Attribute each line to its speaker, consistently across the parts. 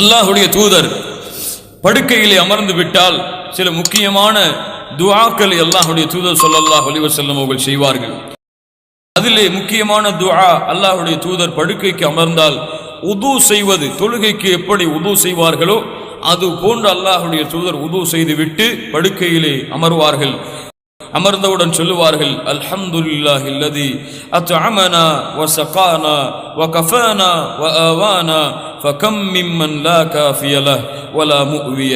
Speaker 1: அல்லாஹ்வுடைய தூதர் படுக்கையிலே அமர்ந்து விட்டால் சில முக்கியமான துஆக்களை அல்லாஹ்வுடைய தூதர் ஸல்லல்லாஹு அலைஹி வஸல்லம் அவர்கள் செய்வார்கள். அதிலே முக்கியமான துஆ, அல்லாஹ்வுடைய தூதர் படுக்கைக்கு அமர்ந்தால் உது செய்வது, தொழுகைக்கு எப்படி உது செய்வார்களோ அது போன்று அல்லாஹ்வுடைய தூதர் உது செய்துவிட்டு படுக்கையிலே அமர்வார்கள். அமர்ந்தவுடன் சொல்லுவார்கள், அல்ஹம்துலில்லாஹி அல்லதி அத்அமனா வஸகானா வகஃபானா வஆவானா ஃபகம் மிம்மன் லா காஃபிய லஹ் வலா முஅவிய.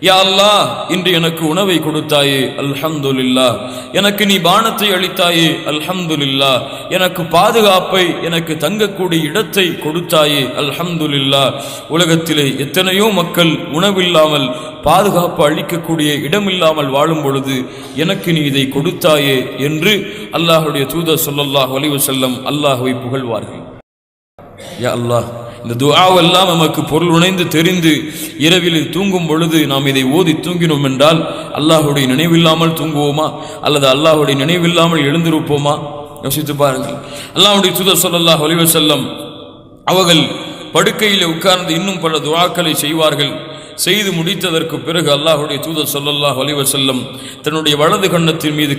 Speaker 1: யா அல்லாஹ், இன்று எனக்கு உணவை கொடுத்தாயே அல்ஹம்துலில்லாஹ், எனக்கு நீ பானத்தை அளித்தாயே அல்ஹம்துலில்லாஹ், எனக்கு பாதுகாப்பை, எனக்கு தங்கக்கூடிய இடத்தை கொடுத்தாயே அல்ஹம்துலில்லாஹ். உலகத்திலே எத்தனையோ மக்கள் உணவில்லாமல் பாதுகாப்பு அளிக்கக்கூடிய இடமில்லாமல் வாழும் பொழுது எனக்கு நீ இதை கொடுத்தாயே என்று அல்லாஹ்வுடைய தூதர் ஸல்லல்லாஹு அலைஹி வஸல்லம் அல்லாஹ்வை புகழ்வார்கள். யா அல்லாஹ், இந்த துஆவெல்லாம் நமக்கு பொருள் உணைந்து தெரிந்து இரவில் தூங்கும் பொழுது நாம் இதை ஓதி தூங்கினோம் என்றால் அல்லாஹ்வுடைய நினைவில்லாமல் தூங்குவோமா அல்லது அல்லாஹ்வுடைய நினைவில்லாமல் எழுந்திருப்போமா? யோசித்து பாருங்கள். அல்லாஹ்வுடைய தூதர் ஸல்லல்லாஹு அலைஹி வஸல்லம் அவர்கள் படுக்கையில் உட்கார்ந்து இன்னும் பல துஆக்களை செய்வார்கள். செய்து முடித்ததற்கு பிறகு அல்லாஹ்வுடைய தூதர் ஸல்லல்லாஹு அலைஹி வஸல்லம் தன்னுடைய வலது கன்னத்தின் மீது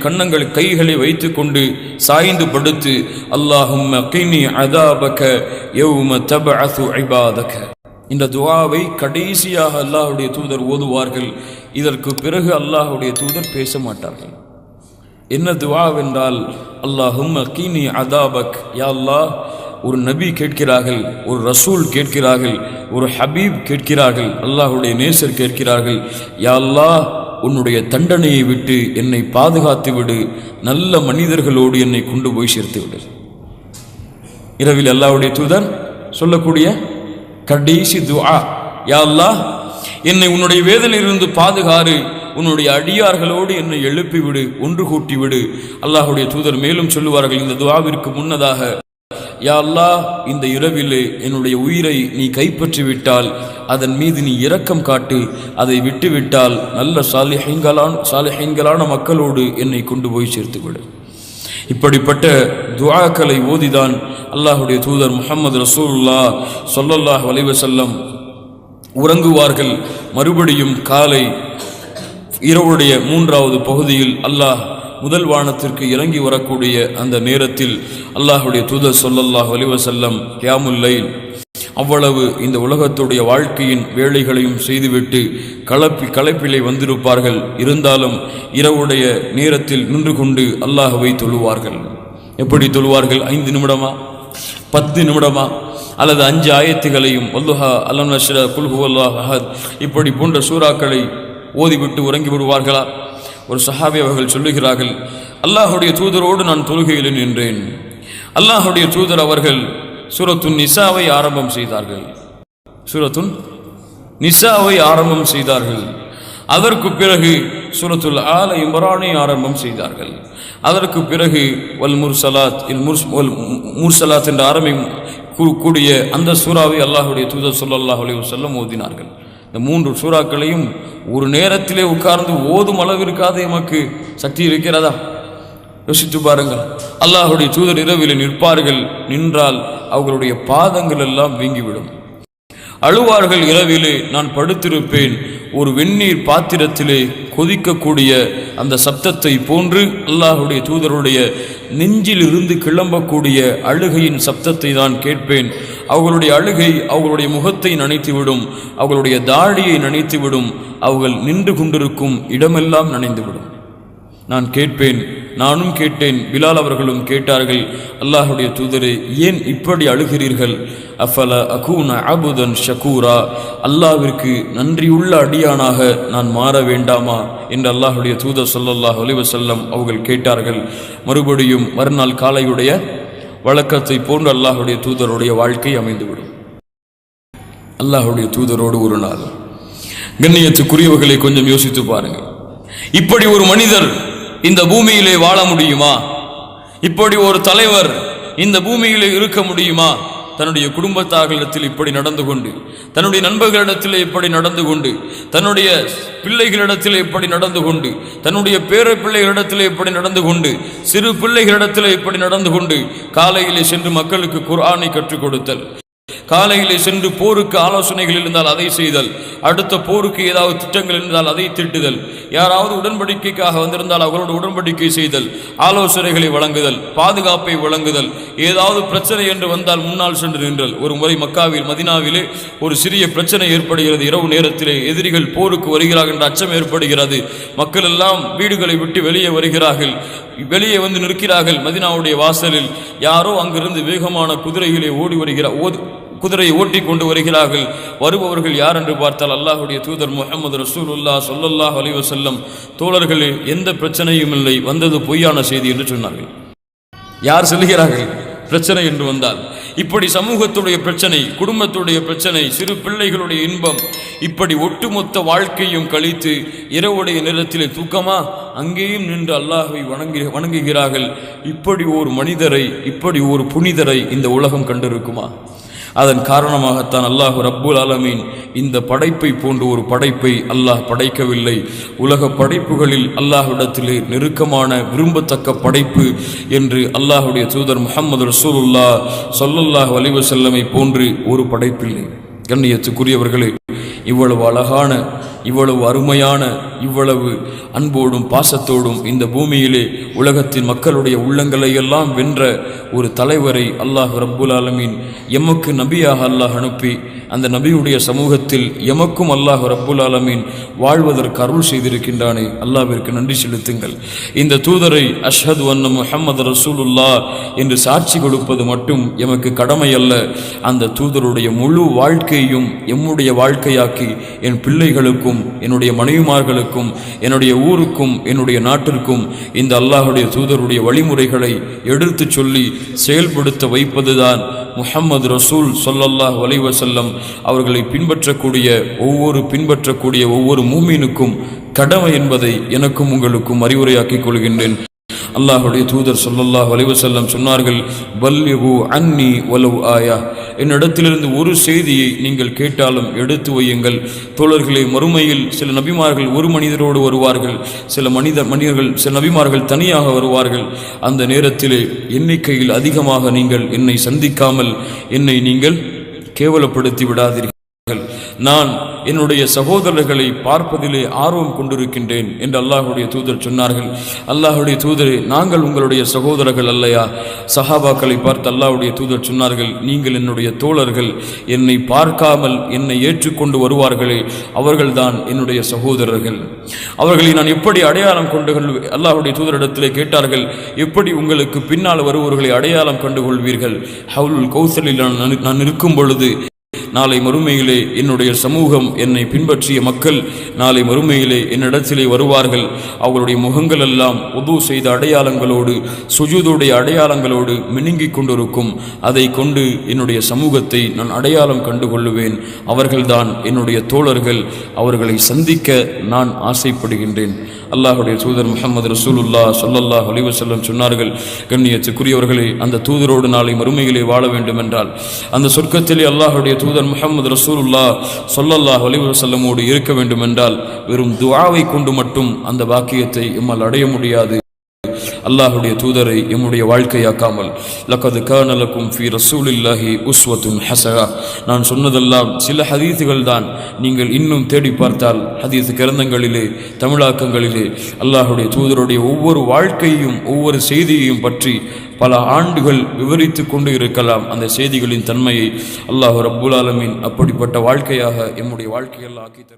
Speaker 1: கைகளை வைத்துக் கொண்டு சாய்ந்து படுத்து, அல்லாஹும்ம கினி அதாபக யௌம தபஅது இபாதக, இந்த துஆவை கடைசியாக அல்லாஹ்வுடைய தூதர் ஓதுவார்கள். இதற்கு பிறகு அல்லாஹ்வுடைய தூதர் பேச மாட்டார்கள். என்ன துஆ என்றால், அல்லாஹும்ம கினி அதாபக், யா அல்லாஹ், ஒரு நபி கேட்கிறார்கள், ஒரு ரசூல் கேட்கிறார்கள், ஒரு ஹபீப் கேட்கிறார்கள், அல்லாஹ்வுடைய நேசர் கேட்கிறார்கள், யா அல்லாஹ், உன்னுடைய தண்டனையை விட்டு என்னை பாதுகாத்து விடு, நல்ல மனிதர்களோடு என்னை கொண்டு போய் சேர்த்து விடு. இரவில் அல்லாஹ்வுடைய தூதர் சொல்லக்கூடிய கடைசி துஆ, யா அல்லாஹ், என்னை உன்னுடைய வேதனையிலிருந்து பாதுகாரு, உன்னுடைய அடியார்களோடு என்னை எழுப்பிவிடு, ஒன்று கூட்டிவிடு. அல்லாஹ்வுடைய தூதர் மேலும் சொல்லுவார்கள், இந்த துஆவிற்கு முன்னதாக, யா அல்லாஹ், இந்த இரவிலே என்னுடைய உயிரை நீ கைப்பற்றி விட்டால் அதன் மீது நீ இரக்கம் காட்டு, அதை விட்டுவிட்டால் நல்ல சாலிஹீன்களான மக்களோடு என்னை கொண்டு போய் சேர்த்துவிடு. இப்படிப்பட்ட துஆக்களை ஓதிதான் அல்லாஹ்வுடைய தூதர் முஹம்மது ரசூலுல்லாஹ் ஸல்லல்லாஹு அலைஹி வஸல்லம் உறங்குவார்கள். மறுபடியும் காலை இரவுடைய 3வது பகுதியில் அல்லாஹ் முதல் வானத்திற்கு இறங்கி வரக்கூடிய அந்த நேரத்தில் அல்லாஹ்வுடைய தூதர் ஸல்லல்லாஹு அலைஹி வஸல்லம் கியாமுல் லைல், அவ்வளவு இந்த உலகத்துடைய வாழ்க்கையின் வேலைகளையும் செய்துவிட்டு களைப்பிலே வந்திருப்பார்கள். இருந்தாலும் இரவுடைய நேரத்தில் நின்று கொண்டு அல்லாஹ்வை தொழுவார்கள். எப்படி தொழுவார்கள்? 5 நிமிடமா, 10 நிமிடமா, அல்லது 5 ஆயத்துகளையும் வல்லுஹா, அலம் நஷ்ரா, குல் ஹுவல்லாஹு அஹத் இப்படி போன்ற சூறாக்களை ஓதிவிட்டு உறங்கி விடுவார்களா? ஒரு சஹாபி அவர்கள் சொல்லுகிறார்கள், அல்லாஹ்வுடைய தூதரோடு நான் தொழுகையில் நின்றேன். அல்லாஹ்வுடைய தூதர் அவர்கள் சூரத்துன் நிசாவை ஆரம்பம் செய்தார்கள். சூரத்துன் நிசாவை ஆரம்பம் செய்தார்கள். அதற்கு பிறகு சூரத்துல் ஆல இம்ரானை ஆரம்பம் செய்தார்கள். அதற்கு பிறகு வல் முர்சலாத் என்ற ஆரம்பம் கூடிய அந்த சூறாவை அல்லாஹ்வுடைய தூதர் ஸல்லல்லாஹு அலைஹி வஸல்லம் ஓதினார்கள். இந்த 3 சூறாக்களையும் ஒரு நேரத்திலே உட்கார்ந்து ஓதும் அளவிற்காக எமக்கு சக்தி இருக்கிறதா? யோசித்து பாருங்கள். அல்லாஹ்வுடைய தூதர் இரவில் நிற்பார்கள். நின்றால் அவர்களுடைய பாதங்கள் எல்லாம் வீங்கிவிடும். அழுவார்கள். இரவிலே நான் படுத்திருப்பேன், ஒரு வெந்நீர் பாத்திரத்திலே கொதிக்கக்கூடிய அந்த சப்தத்தை போன்று அல்லாஹ்வுடைய தூதருடைய நெஞ்சில் இருந்து கிளம்பக்கூடிய அழுகையின் சப்தத்தை தான் கேட்பேன். அவர்களுடைய அழுகை அவர்களுடைய முகத்தை நனைத்துவிடும், அவர்களுடைய தாடியை நனைத்துவிடும், அவர்கள் நின்று கொண்டிருக்கும் இடமெல்லாம் நனைந்துவிடும். நான் கேட்பேன், நானும் கேட்டேன், பிலால் அவர்களும் கேட்டார்கள், அல்லாஹ்வுடைய தூதரே, ஏன் இப்படி அழுகிறீர்கள்? அஃபல அகூன அபுதன் ஷகூரா, அல்லாஹ்விற்கு நன்றியுள்ள அடியானாக நான் மாற வேண்டாமா என்று அல்லாஹ்வுடைய தூதர் ஸல்லல்லாஹு அலைஹி வஸல்லம் அவர்கள் கேட்டார்கள். மறுபடியும் மறுநாள் காலையுடைய வழக்கத்தை போன்று அல்லாஹ்வுடைய தூதருடைய வாழ்க்கை அமைந்துவிடும். அல்லாஹ்வுடைய தூதரோடு ஒரு நாள், கண்ணியத்துக்குரியவர்களை கொஞ்சம் யோசித்து பாருங்கள். இப்படி ஒரு மனிதர் இந்த பூமியிலே வாழ முடியுமா? இப்படி ஒரு தலைவர் இந்த பூமியிலே இருக்க முடியுமா? தன்னுடைய குடும்பத்தார்களிடத்தில் இப்படி நடந்து கொண்டு, தன்னுடைய நண்பர்களிடத்தில் இப்படி நடந்து கொண்டு, தன்னுடைய பிள்ளைகளிடத்தில் இப்படி நடந்து கொண்டு, தன்னுடைய பேர பிள்ளைகளிடத்தில் இப்படி நடந்து கொண்டு, சிறு பிள்ளைகளிடத்தில் இப்படி நடந்து கொண்டு, காலையிலே சென்று மக்களுக்கு குர்ஆனை கற்றுக் கொடுத்தல், காலையிலே சென்று போருக்கு ஆலோசனைகள் இருந்தால் அதை செய்தல், அடுத்த போருக்கு ஏதாவது திட்டங்கள் இருந்தால் அதை திட்டுதல், யாராவது உடன்படிக்கைக்காக வந்திருந்தால் அவர்களோடு உடன்படிக்கை செய்தல், ஆலோசனைகளை வழங்குதல், பாதுகாப்பை வழங்குதல், ஏதாவது பிரச்சனை என்று வந்தால் முன்னால் சென்று நின்றல். ஒரு முறை மக்காவில் மதினாவிலே ஒரு சிறிய பிரச்சனை ஏற்படுகிறது. இரவு நேரத்திலே எதிரிகள் போருக்கு வருகிறார்கள் என்ற அச்சம் ஏற்படுகிறது. மக்கள் எல்லாம் வீடுகளை விட்டு வெளியே வருகிறார்கள். வெளியே வந்து நிற்கிறார்கள். மதினாவுடைய வாசலில் யாரோ அங்கிருந்து வேகமான குதிரையிலே ஓடி வருகிறார், குதிரையை ஓட்டி கொண்டு வருகிறார்கள். வருபவர்கள் யார் என்று பார்த்தால் அல்லாஹுடைய தூதர் முஹம்மது ரசூலுல்லாஹ் ஸல்லல்லாஹு அலைஹி வஸல்லம். தோழர்களே, எந்த பிரச்சனையும் இல்லை, வந்தது பொய்யான செய்தி என்று சொன்னார்கள். யார் சொல்லுகிறார்கள்? பிரச்சனை என்று வந்தால் இப்படி சமூகத்துடைய பிரச்சனை, குடும்பத்துடைய பிரச்சனை, சிறு பிள்ளைகளுடைய இன்பம், இப்படி ஒட்டுமொத்த வாழ்க்கையும் கழித்து இரவுடைய நேரத்திலே தூக்கமா அங்கேயும் நின்று அல்லாஹ்வை வணங்குகிறார்கள். இப்படி ஒரு மனிதரை, இப்படி ஒரு புனிதரை இந்த உலகம் கண்டிருக்குமா? அதன் காரணமாகத்தான் அல்லாஹ் ரப்புல் ஆலமீன் இந்த படைப்பை போன்று ஒரு படைப்பை அல்லாஹ் படைக்கவில்லை. உலக படைப்புகளில் அல்லாஹ்விடத்திலே நெருக்கமான விரும்பத்தக்க படைப்பு என்று அல்லாஹுடைய தூதர் முஹம்மது ரசூலுல்லாஹ் ஸல்லல்லாஹு அலைஹி வஸல்லமை போன்று ஒரு படைப்பில்லை. கண்ணியத்துக்குரியவர்களே, இவ்வளவு அழகான, இவ்வளவு அருமையான, இவ்வளவு அன்போடும் பாசத்தோடும் இந்த பூமியிலே உலகத்தின் மக்களுடைய உள்ளங்களை எல்லாம் வென்ற ஒரு தலைவரை அல்லாஹ் ரப்புல் ஆலமீன் எமக்கு நபியாக அல்லாஹ் அனுப்பி அந்த நபியுடைய சமூகத்தில் எமக்கும் அல்லாஹ் ரப்புல் ஆலமீன் வாழ்வதற்கு அருள் செய்திருக்கின்றானே, அல்லாஹ்விற்கு நன்றி செலுத்துங்கள். இந்த தூதரை அஷ்ஹது அன்ன முஹம்மது ரசூலுல்லாஹ் என்று சாட்சி கொடுப்பது மட்டும் எமக்கு கடமை அல்ல. அந்த தூதருடைய முழு வாழ்க்கையையும் எம்முடைய வாழ்க்கையாக்கி என் பிள்ளைகளுக்கும், என்னுடைய மனைவிமார்களுக்கும், என்னுடைய ஊருக்கும், என்னுடைய நாட்டிற்கும் இந்த அல்லாஹுடைய தூதருடைய வழிமுறைகளை எடுத்து சொல்லி செயல்படுத்த வைப்பதுதான் முஹம்மது ரசூல் ஸல்லல்லாஹு அலைஹி வஸல்லம் அவர்களை பின்பற்றக்கூடிய ஒவ்வொரு மூமினுக்கும் கடமை என்பதை எனக்கும் உங்களுக்கும் அறிவுரையாக்கிக் கொள்கின்றேன். அல்லாஹுடைய தூதர் ஸல்லல்லாஹு அலைஹி வஸல்லம் சொன்னார்கள், பல்லிகு அன்னி வலவ் ஆயா, என்னிடத்திலிருந்து ஒரு செய்தியை நீங்கள் கேட்டாலும் எடுத்து வையுங்கள். தோழர்களே, மறுமையில் சில நபிமார்கள் ஒரு மனிதரோடு வருவார்கள், சில நபிமார்கள் தனியாக வருவார்கள். அந்த நேரத்திலே எண்ணிக்கையில் அதிகமாக நீங்கள் என்னை சந்திக்காமல் என்னை நீங்கள் கேவலப்படுத்தி விடாதீர்கள். நான் என்னுடைய சகோதரர்களை பார்ப்பதிலே ஆர்வம் கொண்டிருக்கின்றேன் என்று அல்லாஹுடைய தூதர் சொன்னார்கள். அல்லாஹுடைய தூதரே, நாங்கள் உங்களுடைய சகோதரர்கள் அல்லையா? சஹாபாக்களை பார்த்து அல்லாஹுடைய தூதர் சொன்னார்கள், நீங்கள் என்னுடைய தோழர்கள், என்னை பார்க்காமல் என்னை ஏற்றுக்கொண்டு வருவார்களே அவர்கள்தான் என்னுடைய சகோதரர்கள். அவர்களை நான் எப்படி அடையாளம் கொண்டு அல்லாஹுடைய தூதரிடத்திலே கேட்டார்கள், எப்படி உங்களுக்கு பின்னால் வருபவர்களை அடையாளம் கண்டுகொள்வீர்கள்? ஹவுலுல் கௌசரில் நான் இருக்கும் பொழுது நாளை மறுமையிலே என்னுடைய சமூகம், என்னை பின்பற்றிய மக்கள் நாளை மறுமையிலே என்னிடத்திலே வருவார்கள். அவர்களுடைய முகங்கள் எல்லாம் உது செய்த அடையாளங்களோடு, சுஜூதுடைய அடையாளங்களோடு மினுங்கிக் கொண்டிருக்கும். அதை கொண்டு என்னுடைய சமூகத்தை நான் அடையாளம் கண்டுகொள்ளுவேன். அவர்கள்தான் என்னுடைய தோழர்கள். அவர்களை சந்திக்க நான் ஆசைப்படுகின்றேன். அல்லாஹுடைய தூதர் முஹம்மது ரசூலுல்லாஹ் ஸல்லல்லாஹு அலைஹி வஸல்லம் சொன்னார்கள், கண்ணியத்துக்குரியவர்களே, அந்த தூதரோடு நாளை மறுமையிலே வாழ வேண்டும் என்றால், அந்த சொர்க்கத்திலே அல்லாஹுடைய தூதர் முஹம்மது ரசூலுல்லாஹ் ஸல்லல்லாஹு அலைஹி வஸல்லமோடு இருக்க வேண்டும் என்றால் வெறும் துஆவை கொண்டு மட்டும் அந்த பாக்கியத்தை எம்மால் அடைய முடியாது. அல்லாஹுடைய தூதரை எம்முடைய வாழ்க்கையாக்காமல், லகத் கான லக்கும் ஃபீ ரசூலில்லாஹி உஸ்வத்துன் ஹஸனா, நான் சொன்னதெல்லாம் சில ஹதீஸுகள் தான். நீங்கள் இன்னும் தேடி பார்த்தால் ஹதீஸ் கிரந்தங்களிலே, தமிழாக்கங்களிலே அல்லாஹுடைய தூதருடைய ஒவ்வொரு வாழ்க்கையையும் ஒவ்வொரு செய்தியையும் பற்றி பல ஆண்டுகள் விவரித்து கொண்டு இருக்கலாம். அந்த செய்திகளின் தன்மையை அல்லாஹ் ரப்புல் ஆலமீன் அப்படிப்பட்ட வாழ்க்கையாக எம்முடைய வாழ்க்கையெல்லாம் ஆக்கி